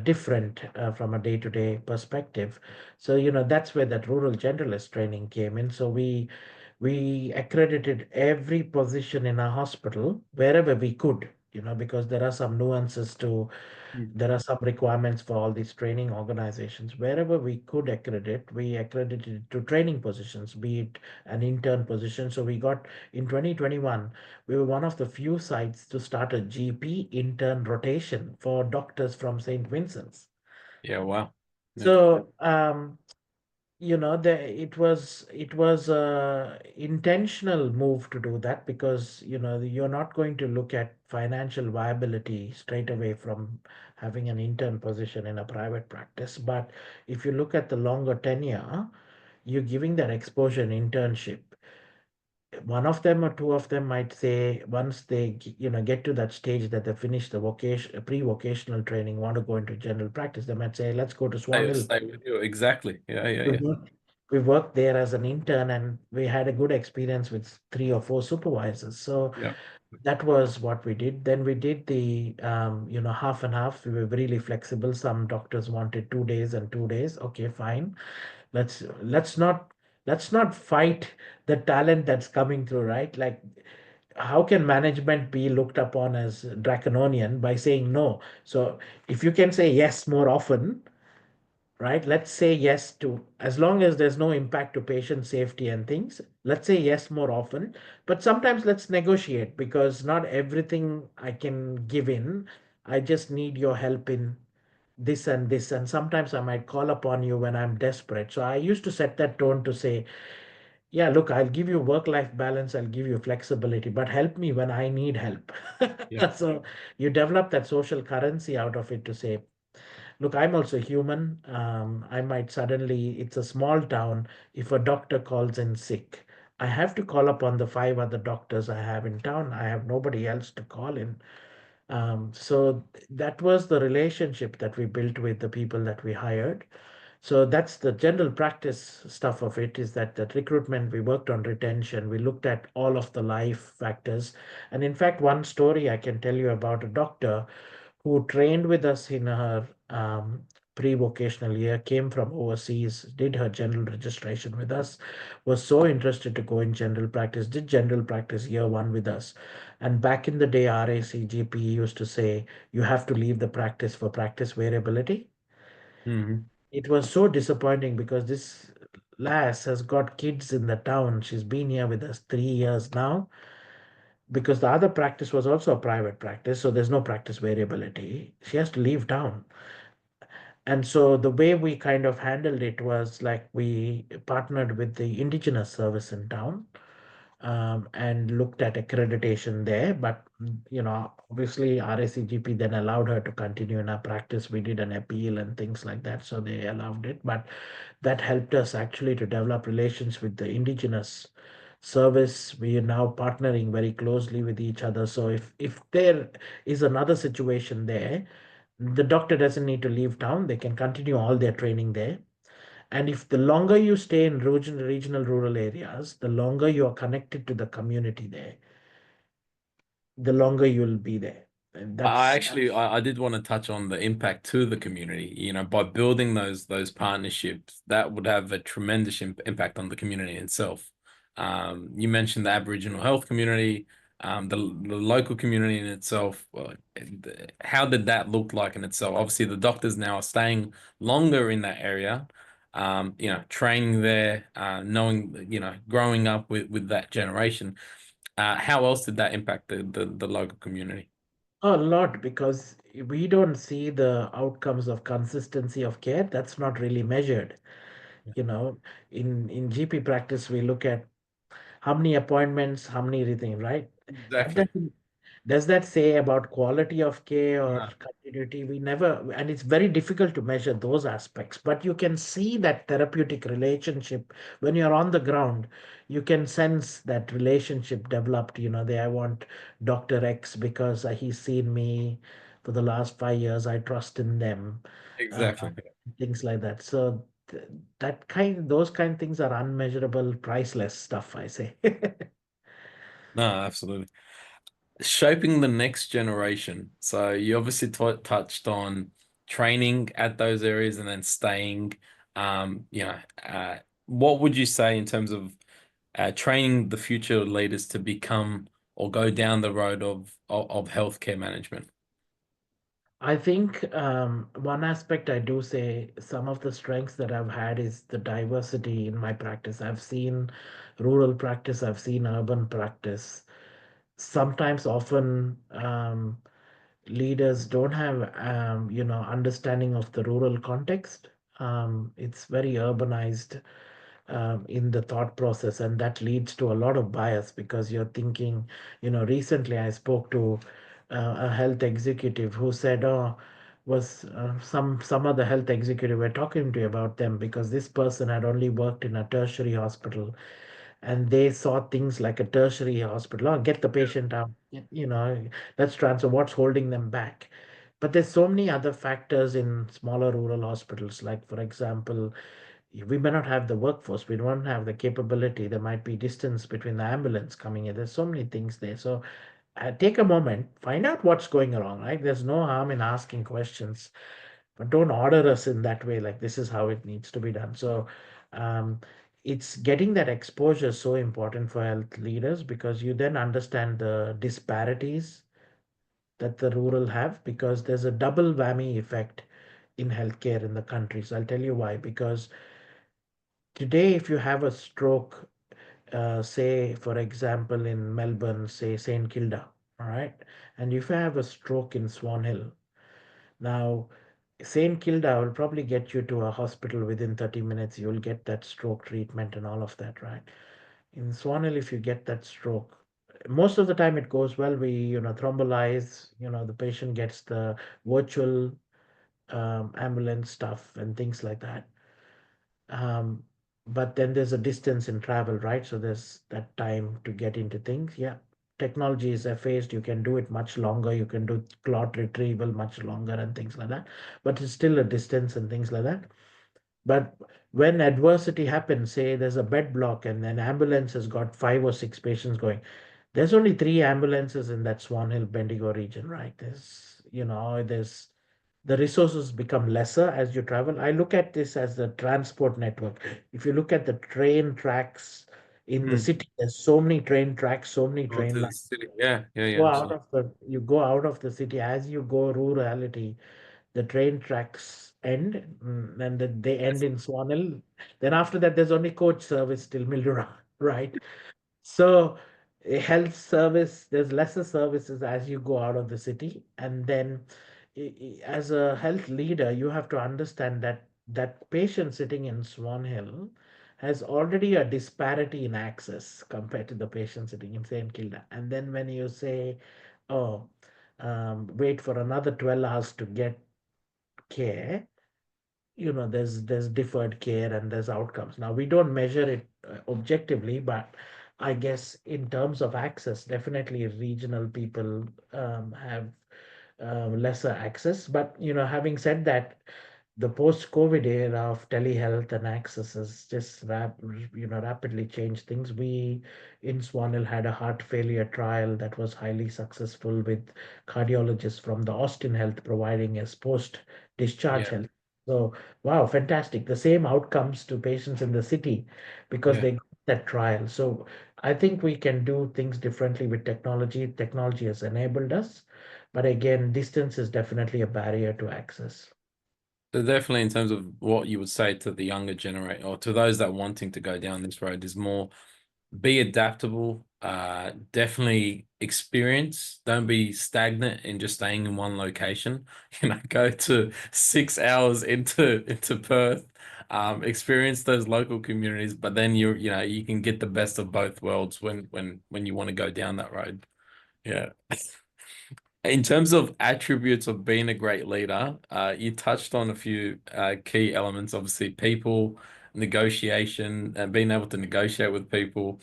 different from a day-to-day perspective. So, that's where that rural generalist training came in. So we accredited every position in our hospital wherever we could, because there are some nuances to Mm. there are some requirements for all these training organizations. Wherever we could accredit, we accredited to training positions, be it an intern position. So we got in 2021, we were one of the few sites to start a GP intern rotation for doctors from St. Vincent's. Yeah, wow. Yeah. So it was a intentional move to do that because you're not going to look at financial viability straight away from having an intern position in a private practice. But if you look at the longer tenure, you're giving that exposure and internship. One of them or two of them might say once they get to that stage that they finish the pre-vocational training, want to go into general practice, they might say, let's go to Swan Hill. Stay with you. Exactly. Yeah, yeah, we yeah. worked, we worked there as an intern, and we had a good experience with three or four supervisors. So Yeah. that was what we did. Then we did the half and half. We were really flexible. Some doctors wanted 2 days and 2 days. Okay, fine. Let's not let's not fight the talent that's coming through, right? Like, how can management be looked upon as draconian by saying no? So if you can say yes more often, right? Let's say yes to, as long as there's no impact to patient safety and things, let's say yes more often. But sometimes let's negotiate, because not everything I can give in. I just need your help in this and this. And sometimes I might call upon you when I'm desperate. So I used to set that tone to say, yeah, look, I'll give you work life balance, I'll give you flexibility, but help me when I need help. Yeah. So you develop that social currency out of it to say, look, I'm also human. I might suddenly, it's a small town. If a doctor calls in sick, I have to call upon the five other doctors I have in town. I have nobody else to call in. So that was the relationship that we built with the people that we hired. So that's the general practice stuff of it, is that recruitment, we worked on retention, we looked at all of the life factors. And in fact, one story I can tell you about a doctor who trained with us in her pre-vocational year, came from overseas, did her general registration with us, was so interested to go in general practice, did general practice year one with us. And back in the day, RACGP used to say, you have to leave the practice for practice variability. Hmm. It was so disappointing because this lass has got kids in the town. She's been here with us 3 years now, because the other practice was also a private practice. So there's no practice variability. She has to leave town. And so the way we kind of handled it was like we partnered with the Indigenous Service in town, and looked at accreditation there. But obviously RACGP then allowed her to continue in her practice. We did an appeal and things like that, so they allowed it. But that helped us actually to develop relations with the Indigenous Service. We are now partnering very closely with each other. So if there is another situation there, the doctor doesn't need to leave town. They can continue all their training there. And if the longer you stay in regional rural areas, the longer you are connected to the community there, the longer you'll be there. And I that's actually I did want to touch on the impact to the community. By building those partnerships, that would have a tremendous impact on the community itself. You mentioned the Aboriginal health community, the local community in itself. How did that look like in itself? Obviously, the doctors now are staying longer in that area. Training there, knowing, growing up with that generation. How else did that impact the local community? a lot, because we don't see the outcomes of consistency of care. That's not really measured. You know, in GP practice, we look at how many appointments, how many everything, right? That Exactly. doesn't Does that say about quality of care or No, continuity? We never, and it's very difficult to measure those aspects, but you can see that therapeutic relationship when you're on the ground. You can sense that relationship developed. I want Dr. X because he's seen me for the last 5 years. I trust in them, uh, exactly. things like that. So those kind of things are unmeasurable, priceless stuff, I say. No, absolutely. Shaping the next generation. So you obviously touched on training at those areas and then staying. Um, you know, uh, what would you say in terms of training the future leaders to become or go down the road of healthcare management? I think one aspect I do say, some of the strengths that I've had is the diversity in my practice. I've seen rural practice, I've seen urban practice. Sometimes, often, leaders don't have, understanding of the rural context. It's very urbanized in the thought process, and that leads to a lot of bias, because you're thinking, recently I spoke to a health executive who said, oh, was some other health executive were talking to you about them because this person had only worked in a tertiary hospital, and they saw things like a tertiary hospital. Oh, get the patient out, let's transfer. What's holding them back? But there's so many other factors in smaller rural hospitals, like, for example, we may not have the workforce, we don't have the capability, there might be distance between the ambulance coming in, there's so many things there. So take a moment, find out what's going wrong, right? There's no harm in asking questions, but don't order us in that way, like this is how it needs to be done. So, um, it's getting that exposure so important for health leaders because you then understand the disparities that the rural have because there's a double whammy effect in healthcare in the country. So I'll tell you why. Because today, if you have a stroke, say, for example, in Melbourne, say St. Kilda, all right, and if you have a stroke in Swan Hill, now St. Kilda will probably get you to a hospital within 30 minutes. You'll get that stroke treatment and all of that, right? In Swan Hill, if you get that stroke, most of the time it goes well. We, thrombolize, the patient gets the virtual ambulance stuff and things like that. Um, but then there's a distance in travel, right? So there's that time to get into things. Yeah. Technology is effaced. You can do it much longer. You can do clot retrieval much longer and things like that. But it's still a distance and things like that. But when adversity happens, say there's a bed block and an ambulance has got 5 or 6 patients going, there's only 3 ambulances in that Swan Hill Bendigo region, right? There's the resources become lesser as you travel. I look at this as the transport network. If you look at the train tracks in the Mm. city, there's so many train tracks, so many Go train to the lines. city. Yeah, yeah, yeah, Go out absolutely. of the you go out of the city as you go rurality, the train tracks end, and then they end in Swanhill. Then after that, there's only coach service till Mildura, right? So a health service, there's lesser services as you go out of the city. And then as a health leader, you have to understand that that patient sitting in Swan Hill has already a disparity in access compared to the patient sitting in St. Kilda. And then when you say, oh, wait for another 12 hours to get care, there's deferred care and there's outcomes. Now we don't measure it objectively, but I guess in terms of access, definitely regional people have lesser access. But having said that, the post-COVID era of telehealth and access has just rapidly changed things. We in Swanhill had a heart failure trial that was highly successful with cardiologists from the Austin Health providing as post-discharge Yeah, health. So wow, fantastic! The same outcomes to patients in the city because yeah. they got that trial. So I think we can do things differently with technology. Technology has enabled us, but again, distance is definitely a barrier to access. So definitely in terms of what you would say to the younger generation or to those that wanting to go down this road is more be adaptable, definitely experience. Don't be stagnant in just staying in one location. Go to 6 hours into Perth, experience those local communities, but then you can get the best of both worlds when you want to go down that road. Yeah. In terms of attributes of being a great leader, you touched on a few key elements, obviously people, negotiation, and being able to negotiate with people.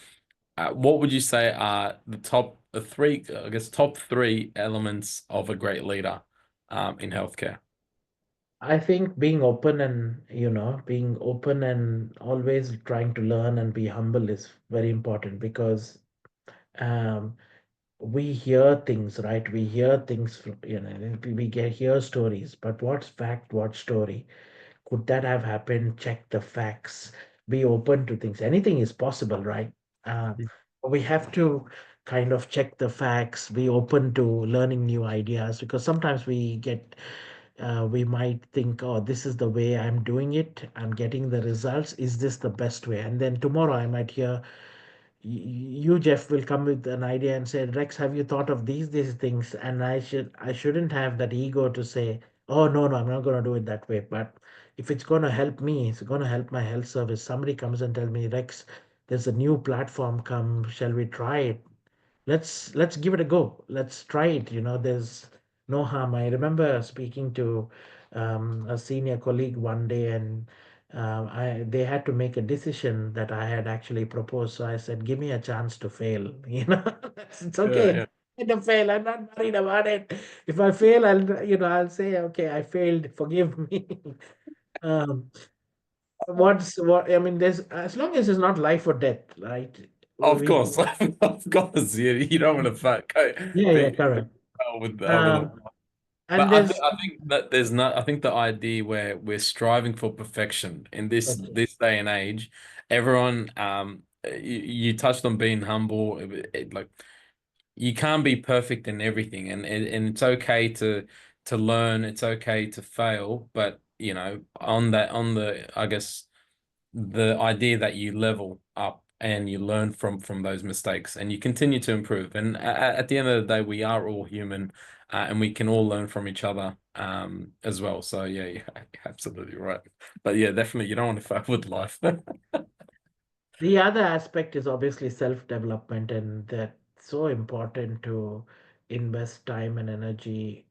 What would you say are the three, I guess, top three elements of a great leader in healthcare? I think being open and always trying to learn and be humble is very important because um, we hear things, right? We hear things from, we get hear stories, but what's fact, what story? Could that have happened? Check the facts. Be open to things. Anything is possible, right? Uh, we have to kind of check the facts, be open to learning new ideas because sometimes we might think, oh, this is the way I'm doing it. I'm getting the results. Is this the best way? And then tomorrow I might hear you, Jeff, will come with an idea and say, Rex, have you thought of these things? And I shouldn't have that ego to say, oh no, no, I'm not going to do it that way. But if it's going to help me, it's going to help my health service. Somebody comes and tell me, Rex, there's a new platform come. Shall we try it? Let's give it a go. Let's try it. There's no harm. I remember speaking to a senior colleague one day, and I they had to make a decision that I had actually proposed. So I said, "Give me a chance to fail." It's Yeah, okay. yeah. To fail. I'm not worried about it. If I fail, I'll say, "Okay, I failed. Forgive me." um, what I mean, there's as long as it's not life or death, right? Of we course, of course, you don't want to yeah, yeah, beat correct. with over the. Um, But and there's I think that there's not. I think the idea where we're striving for perfection in okay. this day and age, everyone. You touched on being humble. Like you can't be perfect in everything, and it's okay to learn. It's okay to fail, but on the I guess the idea that you level up and you learn from those mistakes and you continue to improve. And at the end of the day, we are all human, and we can all learn from each other as well. So yeah, yeah, absolutely right. But yeah, definitely, you don't want to fail with life. The other aspect is obviously self-development, and that's so important to invest time and energy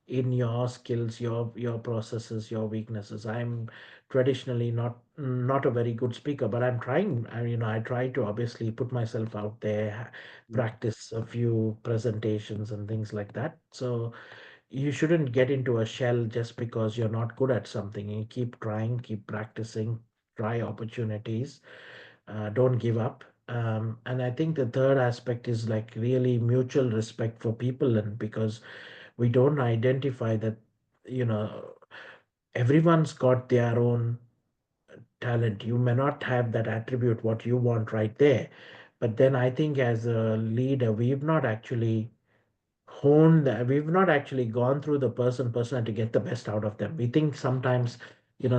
in your skills, your processes, your weaknesses. I'm traditionally not a very good speaker, but I'm trying. I try to obviously put myself out there, practice a few presentations and things like that. So you shouldn't get into a shell just because you're not good at something. You keep trying, keep practicing, try opportunities, don't give up. And I think the third aspect is like really mutual respect for people, and because we don't identify that, you know, everyone's got their own talent. You may not have that attribute what you want right there, but then I think as a leader, we've not actually gone through the person to get the best out of them. We think sometimes,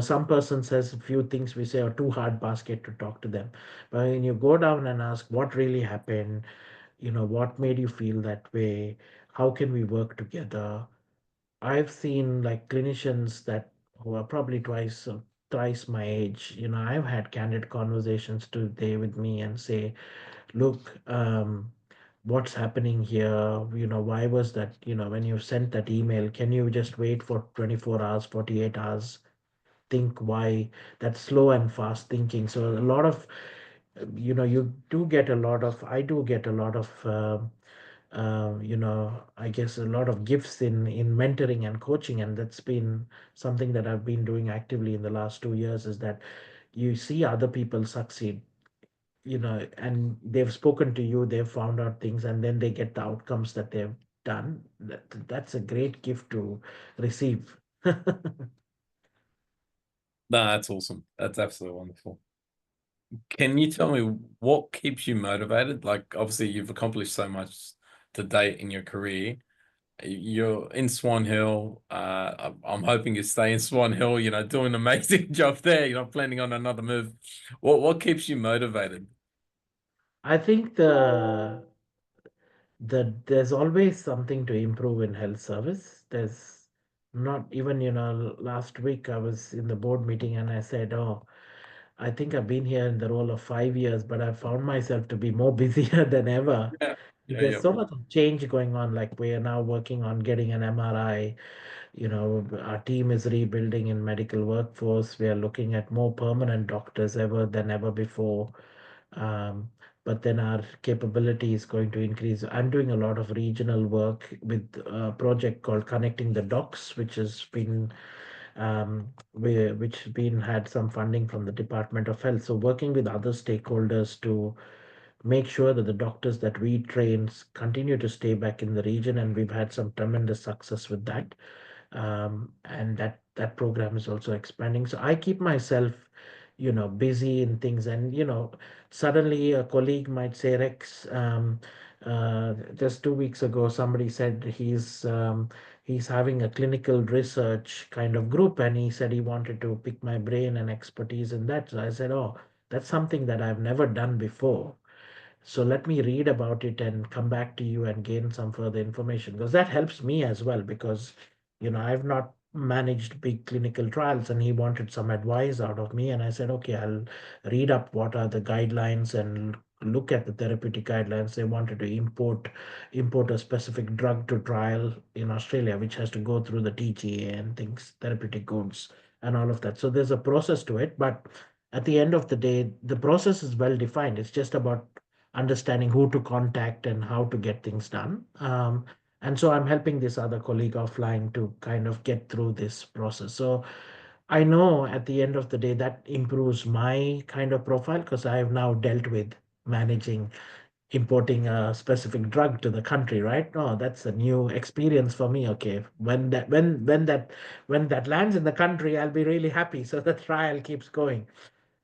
some person says a few things we say are too hard basket to talk to them. But when you go down and ask what really happened, what made you feel that way, how can we work together? I've seen like clinicians that who are probably twice or thrice my age. I've had candid conversations today with me and say, look, what's happening here? Why was that? When you sent that email, can you just wait for 24 hours, 48 hours? Think why that slow and fast thinking. So a lot of, I do get a lot of, I guess a lot of gifts in mentoring and coaching, and that's been something that I've been doing actively in the last 2 years. Is that you see other people succeed, and they've spoken to you, they've found out things, and then they get the outcomes that they've done. That's a great gift to receive. No, that's awesome. That's absolutely wonderful. Can you tell me what keeps you motivated? Like, obviously, you've accomplished so much to date in your career. You're in Swan Hill. I'm hoping you stay in Swan Hill, doing an amazing job there. You're not planning on another move. What keeps you motivated? I think there's always something to improve in health service. There's not even, last week I was in the board meeting and I said, oh, I think I've been here in the role of 5 years, but I found myself to be more busier than ever. Yeah, yeah, There's yeah. so much change going on. Like we are now working on getting an MRI. Our team is rebuilding in medical workforce. We are looking at more permanent doctors ever than ever before. Um, but then our capability is going to increase. I'm doing a lot of regional work with a project called Connecting the Docs, which has been which been had some funding from the Department of Health. So working with other stakeholders to make sure that the doctors that we train continue to stay back in the region, and we've had some tremendous success with that. And that program is also expanding. So I keep myself, busy in things, and suddenly a colleague might say, Rex, just 2 weeks ago, somebody said he's having a clinical research kind of group, and he said he wanted to pick my brain and expertise in that. So I said, oh, that's something that I've never done before. So let me read about it and come back to you and gain some further information, because that helps me as well. Because, I've not managed big clinical trials, and he wanted some advice out of me. And I said, okay, I'll read up what are the guidelines and look at the therapeutic guidelines. They wanted to import a specific drug to trial in Australia, which has to go through the TGA and things, therapeutic goods and all of that. So there's a process to it, but at the end of the day, the process is well defined. It's just about understanding who to contact and how to get things done. And so I'm helping this other colleague offline to kind of get through this process. So I know at the end of the day that improves my kind of profile, because I have now dealt with managing importing a specific drug to the country, right? No, that's a new experience for me. Okay, when that lands in the country, I'll be really happy. So the trial keeps going.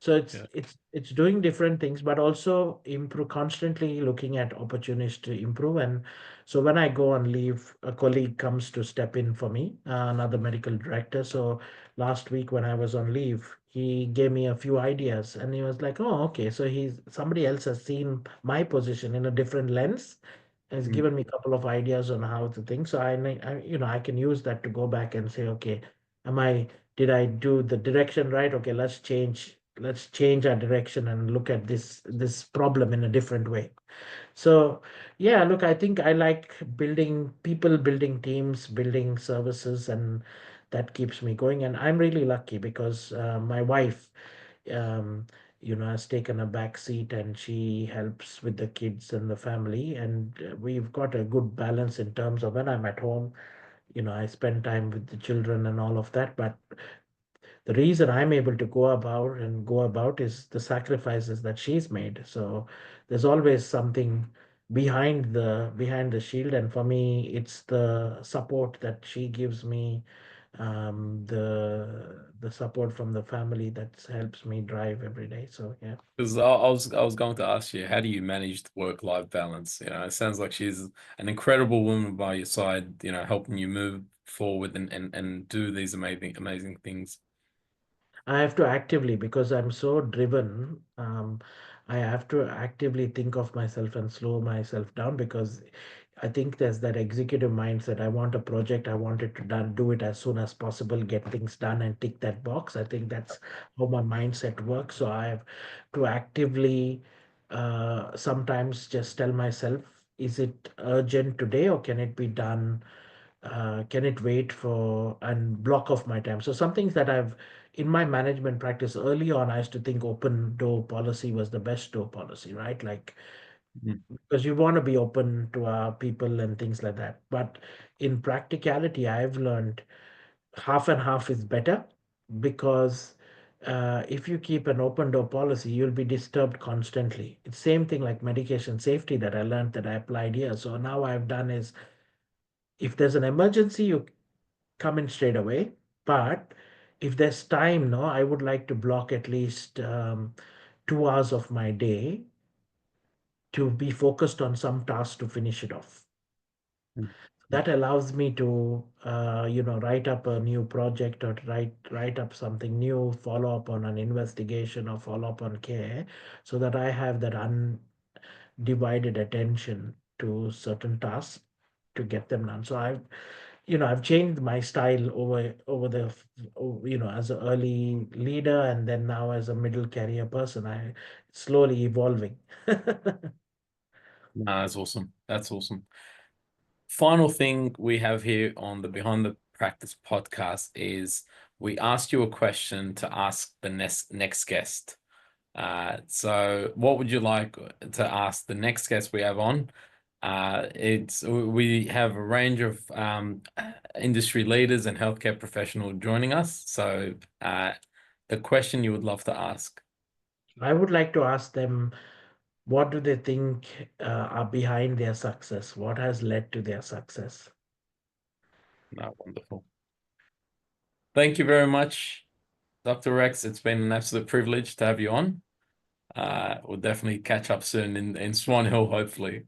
So it's Yeah. it's it's doing different things, but also improve, constantly looking at opportunities to improve. And so when I go on leave, a colleague comes to step in for me, another medical director. So last week when I was on leave, he gave me a few ideas, and he was like, "Oh, okay. So he's somebody else has seen my position in a different lens, has Mm. given me a couple of ideas on how to think. So I can use that to go back and say, okay, am I did I do the direction right? Okay, let's change our direction and look at this problem in a different way. So yeah, look, I think I like building people, building teams, building services, and that keeps me going. And I'm really lucky because my wife um, has taken a back seat and she helps with the kids and the family. And we've got a good balance in terms of when I'm at home, I spend time with the children and all of that. But the reason I'm able to go about is the sacrifices that she's made. So there's always something behind the shield. And for me, it's the support that she gives me, the support from the family that helps me drive every day. So yeah. Because I was going to ask you, how do you manage the work-life balance? It sounds like she's an incredible woman by your side, helping you move forward and do these amazing things. I have to actively, because I'm so driven, I have to actively think of myself and slow myself down, because I think there's that executive mindset. I want a project, I want it to done, do it as soon as possible, get things done and tick that box. I think that's how my mindset works. So I have to actively sometimes just tell myself, is it urgent today or can it be done? Can it wait for and block off my time? So some things that I've in my management practice early on, I used to think open door policy was the best door policy, right? Like, Mhm. because you want to be open to people and things like that. But in practicality, I've learned half and half is better, because if you keep an open door policy, you'll be disturbed constantly. It's same thing like medication safety that I learned that I applied here. So now I've done is, if there's an emergency, you come in straight away. But if there's time, no, I would like to block at least 2 hours of my day to be focused on some task to finish it off. That allows me to, write up a new project, or write up something new, follow up on an investigation or follow up on care, so that I have that undivided attention to certain tasks to get them done. So I've changed my style over as an early leader, and then now as a middle career person, I slowly evolving. Nah, that's awesome. That's awesome. Final thing we have here on the Behind the Practice podcast is we asked you a question to ask the next guest. So what would you like to ask the next guest we have on? We have a range of industry leaders and healthcare professionals joining us. So the question you would love to ask. I would like to ask them, what do they think are behind their success? What has led to their success? No, wonderful. Thank you very much, Dr. Rex. It's been an absolute privilege to have you on. We'll definitely catch up soon in Swan Hill, hopefully.